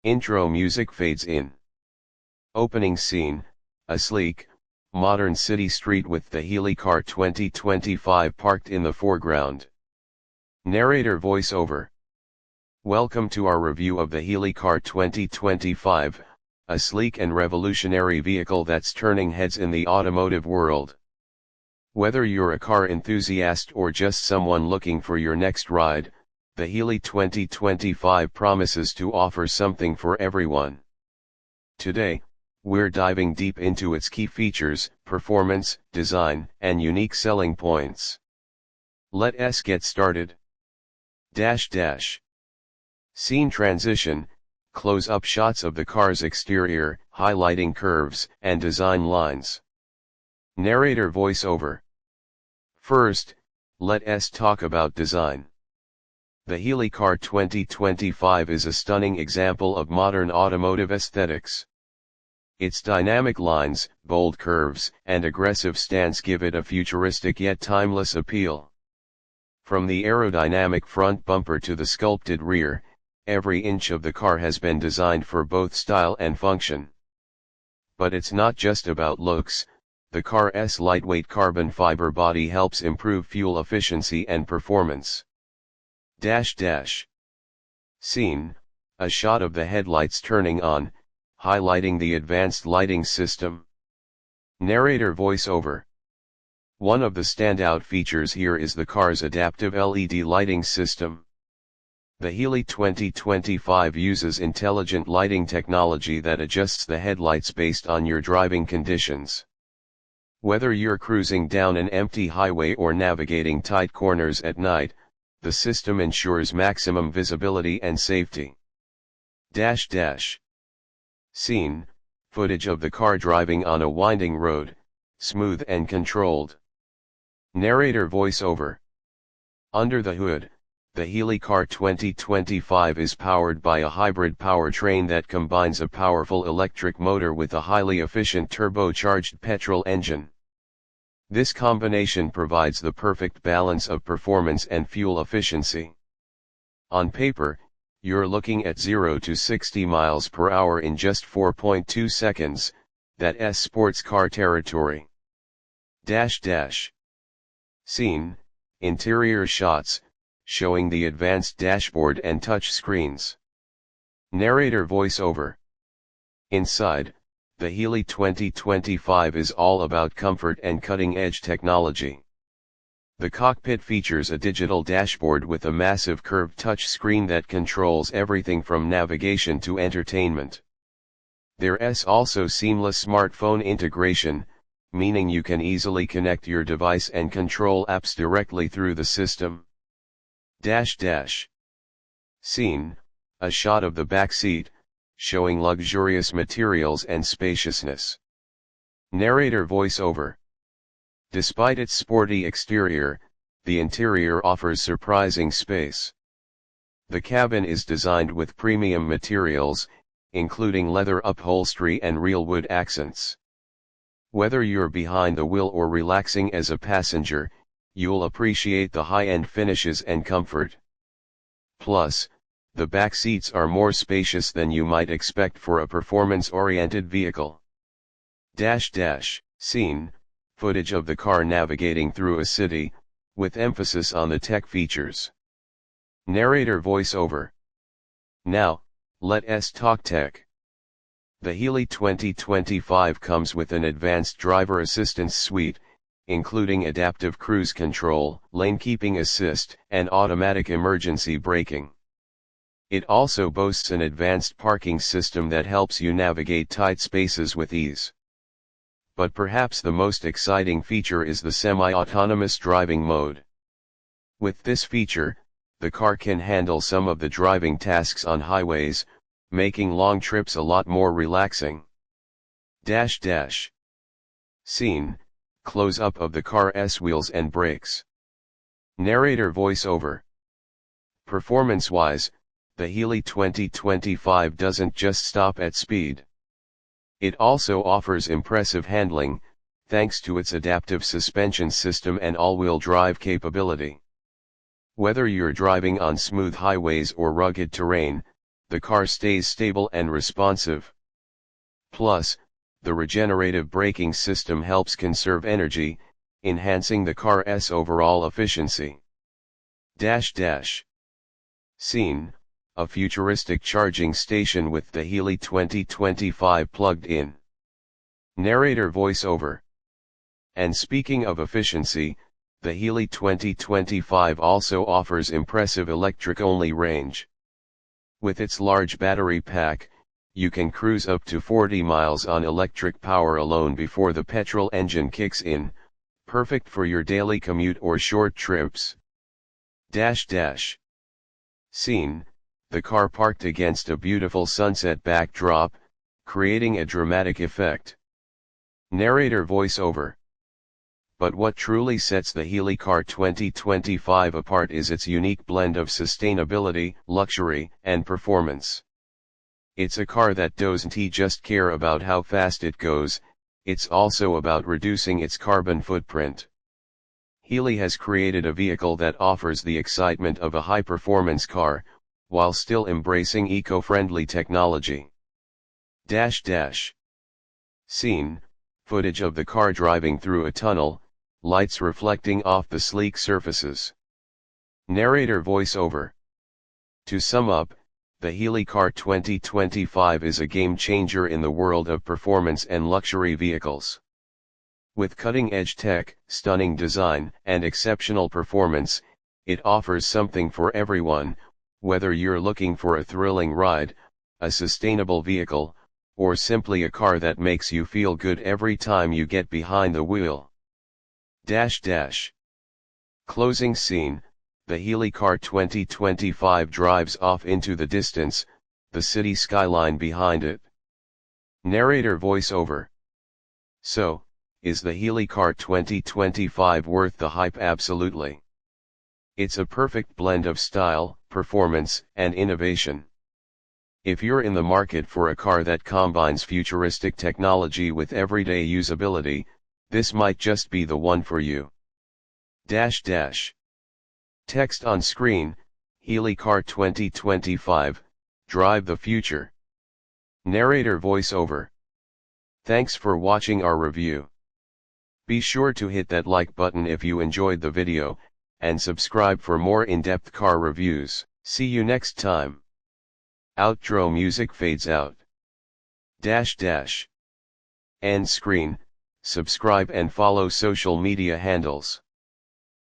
Intro music fades in. Opening scene, a sleek, modern city street with the Healey car 2025 parked in the foreground. Narrator voiceover. Welcome to our review of the Healey car 2025, a sleek and revolutionary vehicle that's turning heads in the automotive world. Whether you're a car enthusiast or just someone looking for your next ride, the Healey 2025 promises to offer something for everyone. Today, we're diving deep into its key features, performance, design, and unique selling points. Let's get started. Scene transition, close-up shots of the car's exterior, highlighting curves and design lines. Narrator voiceover. First, let's talk about design. The Healey car 2025 is a stunning example of modern automotive aesthetics. Its dynamic lines, bold curves, and aggressive stance give it a futuristic yet timeless appeal. From the aerodynamic front bumper to the sculpted rear, every inch of the car has been designed for both style and function. But it's not just about looks. The car's lightweight carbon fiber body helps improve fuel efficiency and performance. Scene, a shot of the headlights turning on, highlighting the advanced lighting system. Narrator voiceover. One of the standout features here is the car's adaptive LED lighting system. The Healey 2025 uses intelligent lighting technology that adjusts the headlights based on your driving conditions. Whether you're cruising down an empty highway or navigating tight corners at night, the system ensures maximum visibility and safety. Scene, footage of the car driving on a winding road, smooth and controlled. Narrator voiceover. Under the hood, the Healey car 2025 is powered by a hybrid powertrain that combines a powerful electric motor with a highly efficient turbocharged petrol engine. This combination provides the perfect balance of performance and fuel efficiency. On paper, you're looking at 0 to 60 miles per hour in just 4.2 seconds, that's sports car territory. Scene, interior shots, showing the advanced dashboard and touch screens. Narrator voiceover. Inside, the Healey 2025 is all about comfort and cutting-edge technology. The cockpit features a digital dashboard with a massive curved touch screen that controls everything from navigation to entertainment. There's also seamless smartphone integration, meaning you can easily connect your device and control apps directly through the system. Scene, a shot of the back seat, showing luxurious materials and spaciousness. Narrator voiceover. Despite its sporty exterior, the interior offers surprising space. The cabin is designed with premium materials, including leather upholstery and real wood accents. Whether you're behind the wheel or relaxing as a passenger, you'll appreciate the high-end finishes and comfort. Plus, the back seats are more spacious than you might expect for a performance-oriented vehicle. Scene, footage of the car navigating through a city, with emphasis on the tech features. Narrator voiceover. Now, let's talk tech. The Healey 2025 comes with an advanced driver assistance suite, including adaptive cruise control, lane keeping assist, and automatic emergency braking. It also boasts an advanced parking system that helps you navigate tight spaces with ease. But perhaps the most exciting feature is the semi-autonomous driving mode. With this feature, the car can handle some of the driving tasks on highways, making long trips a lot more relaxing. Scene, close-up of the car's wheels and brakes. Narrator voiceover. Performance-wise, the Healey 2025 doesn't just stop at speed. It also offers impressive handling, thanks to its adaptive suspension system and all-wheel drive capability. Whether you're driving on smooth highways or rugged terrain, the car stays stable and responsive. Plus, the regenerative braking system helps conserve energy, enhancing the car's overall efficiency. Scene, a futuristic charging station with the Healey 2025 plugged in. Narrator voiceover. And speaking of efficiency, the Healey 2025 also offers impressive electric-only range. With its large battery pack, you can cruise up to 40 miles on electric power alone before the petrol engine kicks in, perfect for your daily commute or short trips. Scene, the car parked against a beautiful sunset backdrop, creating a dramatic effect. Narrator voiceover. But what truly sets the Healey Car 2025 apart is its unique blend of sustainability, luxury, and performance. It's a car that doesn't just care about how fast it goes, it's also about reducing its carbon footprint. Healey has created a vehicle that offers the excitement of a high-performance car, while still embracing eco-friendly technology. Scene, footage of the car driving through a tunnel, lights reflecting off the sleek surfaces. Narrator voiceover. To sum up, the Healey Car 2025 is a game-changer in the world of performance and luxury vehicles. With cutting-edge tech, stunning design, and exceptional performance, it offers something for everyone, whether you're looking for a thrilling ride, a sustainable vehicle, or simply a car that makes you feel good every time you get behind the wheel. Closing scene, the Healey Car 2025 drives off into the distance, the city skyline behind it. Narrator voiceover. So, is the Healey Car 2025 worth the hype? Absolutely. It's a perfect blend of style, performance, and innovation. If you're in the market for a car that combines futuristic technology with everyday usability, this might just be the one for you. Text on screen, Healey Car 2025, drive the future. Narrator voiceover. Thanks for watching our review. Be sure to hit that like button if you enjoyed the video, and subscribe for more in-depth car reviews. See you next time. Outro music fades out. End screen, subscribe and follow social media handles.